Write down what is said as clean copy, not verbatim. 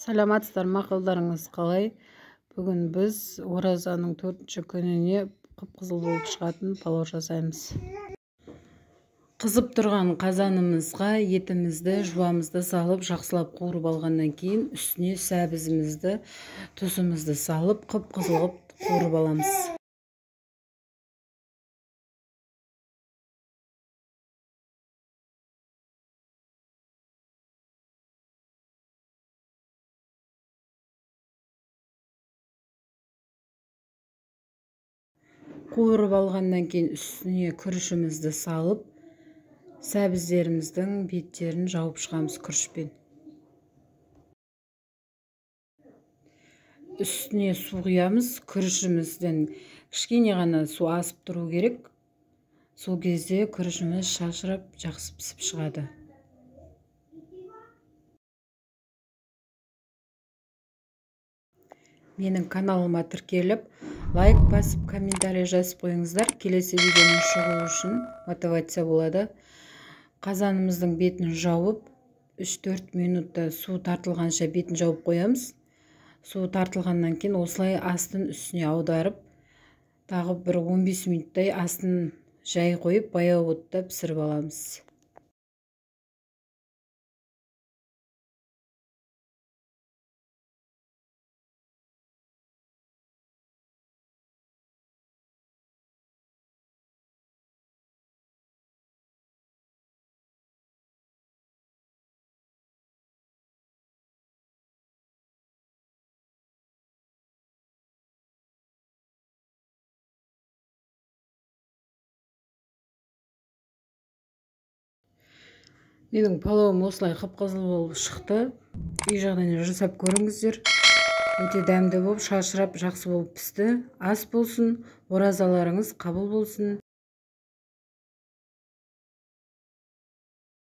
Саламатсыздар, мақалдарыңыз қалай? Бүгін біз оразаның 4-ші күніне қып-қызыл болып шығатын палау жасаймыз. Қызып тұрған қазанымызға етімізді, жуамызды салып, жақсылап қуырып алғаннан кейін үстіне сәбізімізді, тұзымызды салып, қып-қызыл қуырып аламыз. Қуырып алғаннан кейін үстіне күрішімізді салып, сәбіздеріміздің беттерін жауып шығамыз күрішпен. Үстіне су құямыз. Күрішімізден кішкене ғана су асып тұру керек. Сол кезде күрішіміз шашырап, жақсы пісіп шығады. Менің каналыма тіркеліп, лайк басып, комментарий жазып қойыңыздар. Келесі видеоның шығуы үшін мотивация болады. Қазанымыздың бетін жауып, 3-4 минутта су тартылғанша бетін жауып қоямыз. Су тартылғаннан кейін осылай астын үстіне аударып, тағы бір 15 минуттай астын жай қойып, баяу отта пісіріп аламыз. Менің палауым осылай қып-қызыл болып шықты. Үй жағдайында жасап көріңіздер. Өте дәмді болып, шашырап, жақсы болып пісті. Ас болсын, оразаларыңыз қабыл болсын.